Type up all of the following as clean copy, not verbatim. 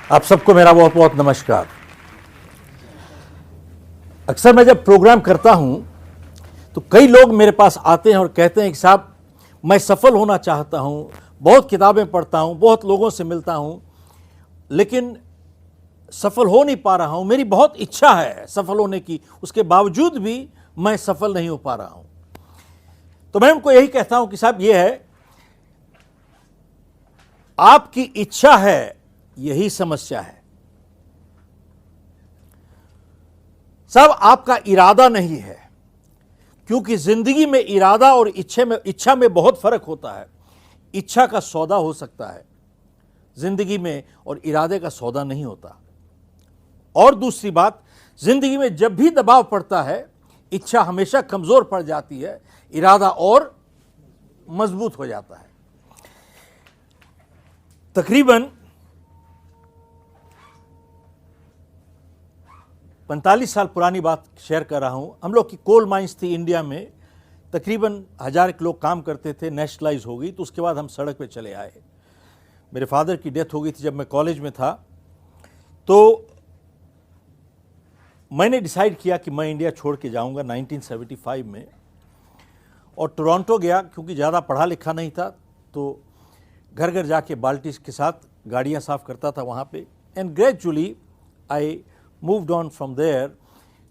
आप सबको मेरा बहुत बहुत नमस्कार। अक्सर मैं जब प्रोग्राम करता हूं तो कई लोग मेरे पास आते हैं और कहते हैं कि साहब मैं सफल होना चाहता हूं, बहुत किताबें पढ़ता हूं, बहुत लोगों से मिलता हूं, लेकिन सफल हो नहीं पा रहा हूं। मेरी बहुत इच्छा है सफल होने की, उसके बावजूद भी मैं सफल नहीं हो पा रहा हूं। तो मैं उनको यही कहता हूं कि साहब ये है, आपकी इच्छा है, यही समस्या है। सब आपका इरादा नहीं है, क्योंकि जिंदगी में इरादा और इच्छा में बहुत फर्क होता है। इच्छा का सौदा हो सकता है जिंदगी में, और इरादे का सौदा नहीं होता। और दूसरी बात, जिंदगी में जब भी दबाव पड़ता है, इच्छा हमेशा कमजोर पड़ जाती है, इरादा और मजबूत हो जाता है। तकरीबन 45 साल पुरानी बात शेयर कर रहा हूं। हम लोग की कोल माइंस थी इंडिया में, तकरीबन 1000 लोग काम करते थे, नेशनलाइज हो गई। तो उसके बाद हम सड़क पे चले आए। मेरे फादर की डेथ हो गई थी जब मैं कॉलेज में था। तो मैंने डिसाइड किया कि मैं इंडिया छोड़ के जाऊंगा 1975 में, और टोरंटो गया, क्योंकि ज़्यादा पढ़ा लिखा नहीं था। तो घर घर जाके बाल्टी के साथ गाड़ियां साफ करता था वहाँ पे। And gradually I moved on from there.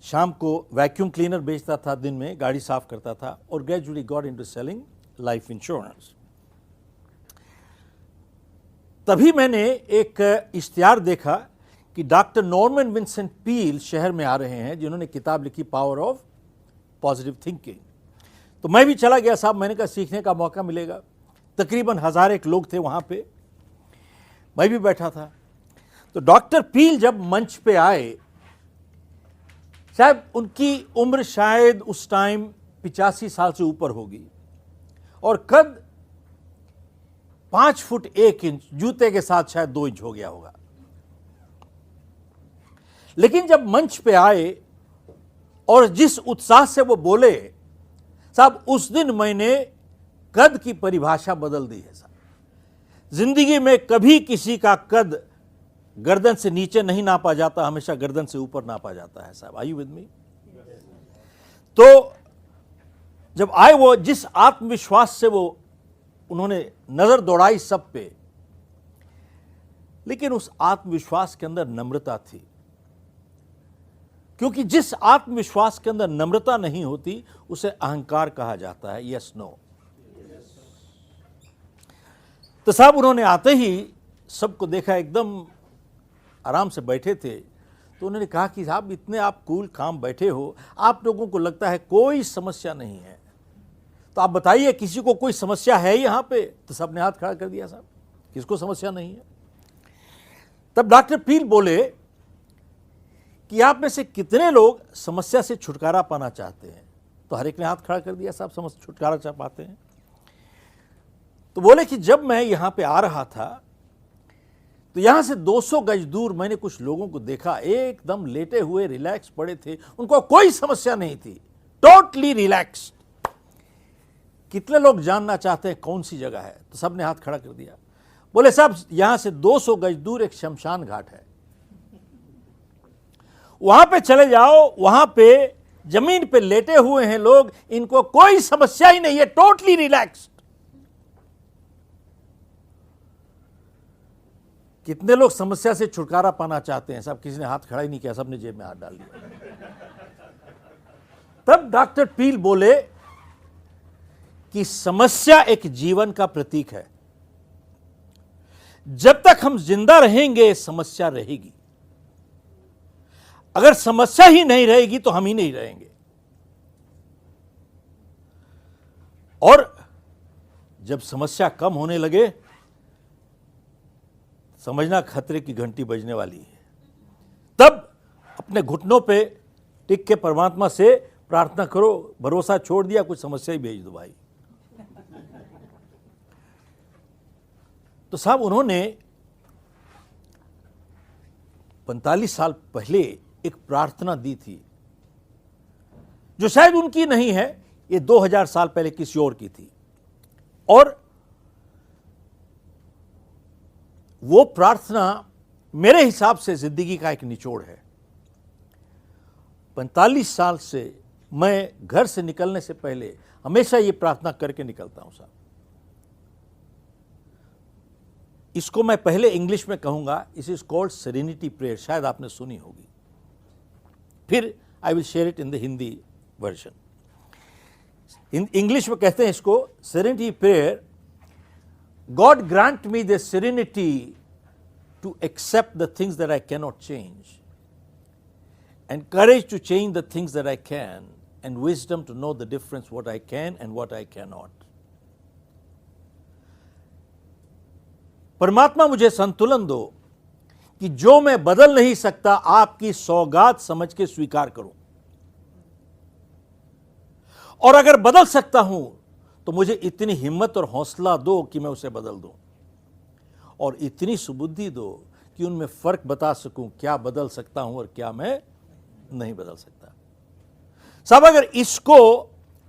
शाम को वैक्यूम क्लीनर बेचता था, दिन में गाड़ी साफ करता था, और gradually got into selling life insurance. तभी मैंने एक इश्तिहार देखा कि डॉक्टर नॉर्मन विंसेंट पील शहर में आ रहे हैं, जिन्होंने किताब लिखी पावर ऑफ पॉजिटिव थिंकिंग। तो मैं भी चला गया साहब, मैंने कहा सीखने का मौका मिलेगा। तकरीबन 1001 लोग थे वहाँ पे, मैं भी बैठा था। तो डॉक्टर पील जब मंच पे आए, साहब उनकी उम्र शायद उस टाइम 85 साल से ऊपर होगी, और कद 5 फुट 1 इंच, जूते के साथ शायद 2 इंच हो गया होगा। लेकिन जब मंच पे आए और जिस उत्साह से वो बोले, साहब उस दिन मैंने कद की परिभाषा बदल दी है। साहब जिंदगी में कभी किसी का कद गर्दन से नीचे नहीं नापा जाता, हमेशा गर्दन से ऊपर नापा जाता है। साहब आर यू विद मी? तो जब आए, वो जिस आत्मविश्वास से वो उन्होंने नजर दौड़ाई सब पे, लेकिन उस आत्मविश्वास के अंदर नम्रता थी। क्योंकि जिस आत्मविश्वास के अंदर नम्रता नहीं होती, उसे अहंकार कहा जाता है। Yes no. तो साहब उन्होंने आते ही सबको देखा, एकदम आराम से बैठे थे। तो उन्होंने कहा कि साहब इतने आप कूल काम बैठे हो, आप लोगों को लगता है कोई समस्या नहीं है, तो आप बताइए किसी को कोई समस्या है यहाँ पे? तो सबने हाथ खड़ा कर दिया, साहब किसको समस्या नहीं है? तब डॉक्टर पील बोले कि आप में से कितने लोग समस्या से छुटकारा पाना चाहते हैं? तो हर एक ने हाथ खड़ा कर दिया, साहब समस्या छुटकारा चाह पाते हैं। तो बोले कि जब मैं यहां पे आ रहा था, तो यहां से 200 गज दूर मैंने कुछ लोगों को देखा, एकदम लेटे हुए रिलैक्स पड़े थे, उनको कोई समस्या नहीं थी, टोटली रिलैक्स्ड। कितने लोग जानना चाहते हैं कौन सी जगह है? तो सबने हाथ खड़ा कर दिया। बोले साहब यहां से 200 गज दूर एक शमशान घाट है, वहां पे चले जाओ, वहां पे जमीन पे लेटे हुए हैं लोग, इनको कोई समस्या ही नहीं है, टोटली रिलैक्स्ड। कितने लोग समस्या से छुटकारा पाना चाहते हैं? साहब किसी ने हाथ खड़ा ही नहीं किया, सबने जेब में हाथ डाल दिया। तब डॉक्टर पील बोले कि समस्या एक जीवन का प्रतीक है। जब तक हम जिंदा रहेंगे समस्या रहेगी, अगर समस्या ही नहीं रहेगी तो हम ही नहीं रहेंगे। और जब समस्या कम होने लगे, समझना खतरे की घंटी बजने वाली है। तब अपने घुटनों पे टिक के परमात्मा से प्रार्थना करो, भरोसा छोड़ दिया, कुछ समस्या ही भेज दो भाई। तो साहब उन्होंने 45 साल पहले एक प्रार्थना दी थी, जो शायद उनकी नहीं है, ये 2000 साल पहले किसी और की थी। और वो प्रार्थना मेरे हिसाब से जिंदगी का एक निचोड़ है। 45 साल से मैं घर से निकलने से पहले हमेशा ये प्रार्थना करके निकलता हूं साहब। इसको मैं पहले इंग्लिश में कहूंगा, it is called serenity prayer, शायद आपने सुनी होगी। फिर I will share it in the Hindi version. English में कहते हैं इसको serenity prayer. God grant me the serenity to accept the things that I can not change, and courage to change the things that I can, and wisdom to know the difference what I can and what I cannot. परमात्मा मुझे संतुलन दो कि जो मैं बदल नहीं सकता आपकी सौगात समझ के स्वीकार करूं, और अगर बदल सकता हूं तो मुझे इतनी हिम्मत और हौसला दो कि मैं उसे बदल दूं, और इतनी सुबुद्धि दो कि उनमें फर्क बता सकूं क्या बदल सकता हूं और क्या मैं नहीं बदल सकता। साहब अगर इसको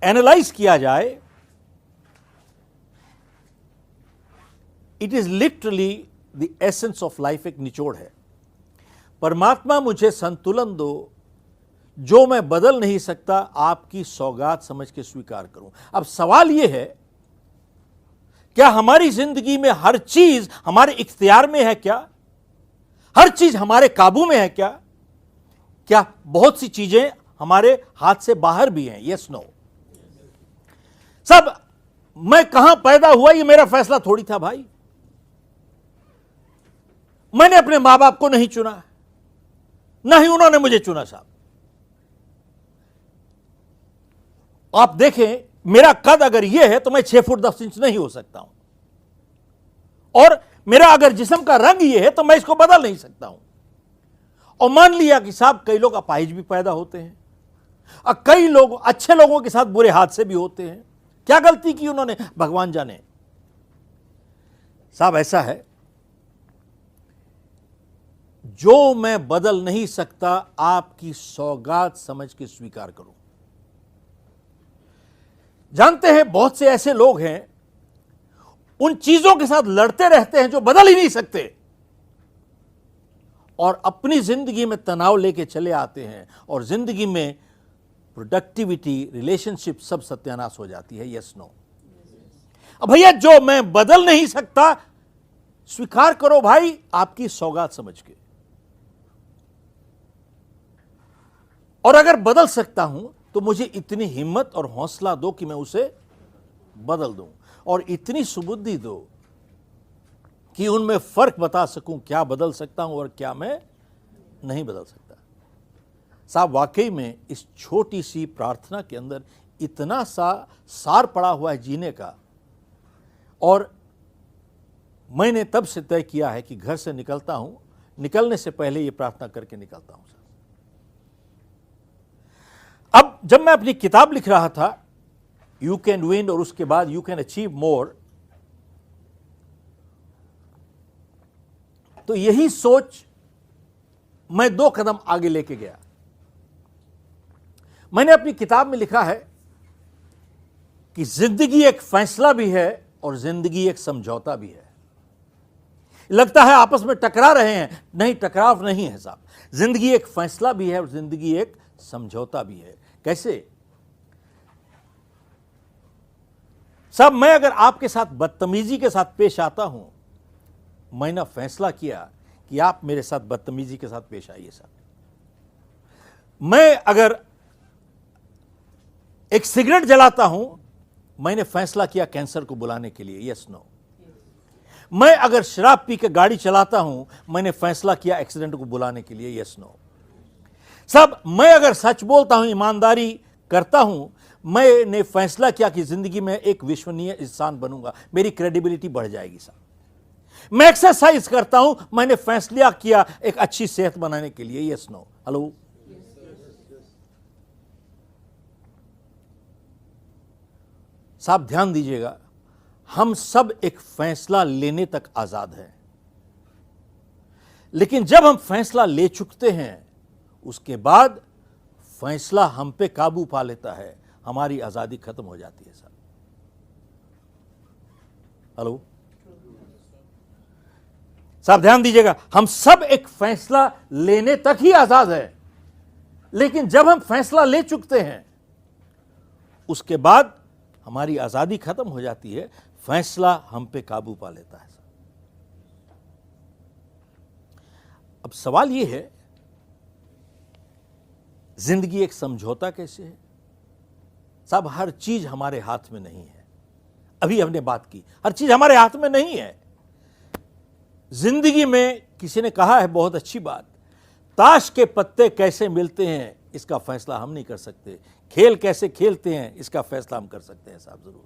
एनालाइज किया जाए, it is literally the essence of life, एक निचोड़ है। परमात्मा मुझे संतुलन दो, जो मैं बदल नहीं सकता आपकी सौगात समझ के स्वीकार करूं। अब सवाल यह है, क्या हमारी जिंदगी में हर चीज हमारे इख्तियार में है? क्या हर चीज हमारे काबू में है? क्या बहुत सी चीजें हमारे हाथ से बाहर भी हैं? Yes no. सब मैं कहां पैदा हुआ ये मेरा फैसला थोड़ी था भाई। मैंने अपने मां बाप को नहीं चुना, ना ही उन्होंने मुझे चुना साहब। आप देखें मेरा कद अगर यह है तो मैं 6 फुट 10 इंच नहीं हो सकता हूं, और मेरा अगर जिस्म का रंग यह है तो मैं इसको बदल नहीं सकता हूं। और मान लिया कि साहब कई लोग अपाहिज भी पैदा होते हैं, और कई लोग अच्छे लोगों के साथ बुरे हादसे भी होते हैं। क्या गलती की उन्होंने, भगवान जाने। साहब ऐसा है, जो मैं बदल नहीं सकता आपकी सौगात समझ के स्वीकार करूं। जानते हैं बहुत से ऐसे लोग हैं उन चीजों के साथ लड़ते रहते हैं जो बदल ही नहीं सकते, और अपनी जिंदगी में तनाव लेके चले आते हैं, और जिंदगी में प्रोडक्टिविटी, रिलेशनशिप सब सत्यानाश हो जाती है। Yes no. अब भैया जो मैं बदल नहीं सकता स्वीकार करो भाई आपकी सौगात समझ के, और अगर बदल सकता हूं तो मुझे इतनी हिम्मत और हौसला दो कि मैं उसे बदल दूं, और इतनी सुबुद्धि दो कि उनमें फर्क बता सकूं क्या बदल सकता हूं और क्या मैं नहीं बदल सकता। साहब वाकई में इस छोटी सी प्रार्थना के अंदर इतना सा सार पड़ा हुआ है जीने का, और मैंने तब से तय किया है कि घर से निकलता हूं, निकलने से पहले ये प्रार्थना करके निकलता हूं। अब जब मैं अपनी किताब लिख रहा था यू कैन विन और उसके बाद यू कैन अचीव मोर, तो यही सोच मैं 2 कदम आगे लेके गया। मैंने अपनी किताब में लिखा है कि जिंदगी एक फैसला भी है और जिंदगी एक समझौता भी है। लगता है आपस में टकरा रहे हैं, नहीं, टकराव नहीं है साहब। जिंदगी एक फैसला भी है और जिंदगी एक समझौता भी है। कैसे साहब? मैं अगर आपके साथ बदतमीजी के साथ पेश आता हूं, मैंने फैसला किया कि आप मेरे साथ बदतमीजी के साथ पेश आइए साहब। मैं अगर एक सिगरेट जलाता हूं, मैंने फैसला किया कैंसर को बुलाने के लिए। Yes no. मैं अगर शराब पी के गाड़ी चलाता हूं, मैंने फैसला किया एक्सीडेंट को बुलाने के लिए। Yes no. सब मैं अगर सच बोलता हूं, ईमानदारी करता हूं, मैंने फैसला किया कि जिंदगी में एक विश्वसनीय इंसान बनूंगा, मेरी क्रेडिबिलिटी बढ़ जाएगी साहब। मैं एक्सरसाइज करता हूं, मैंने फैसला किया एक अच्छी सेहत बनाने के लिए। Yes no. हेलो। साहब ध्यान दीजिएगा, हम सब एक फैसला लेने तक आजाद हैं, लेकिन जब हम फैसला ले चुकते हैं उसके बाद फैसला हम पे काबू पा लेता है, हमारी आजादी खत्म हो जाती है साहब। हेलो साहब ध्यान दीजिएगा, हम सब एक फैसला लेने तक ही आजाद है, लेकिन जब हम फैसला ले चुकते हैं उसके बाद हमारी आजादी खत्म हो जाती है, फैसला हम पे काबू पा लेता है। अब सवाल यह है, जिंदगी एक समझौता कैसे है? साहब हर चीज हमारे हाथ में नहीं है। अभी हमने बात की, हर चीज हमारे हाथ में नहीं है। जिंदगी में किसी ने कहा है बहुत अच्छी बात, ताश के पत्ते कैसे मिलते हैं इसका फैसला हम नहीं कर सकते, खेल कैसे खेलते हैं इसका फैसला हम कर सकते हैं। साहब जरूर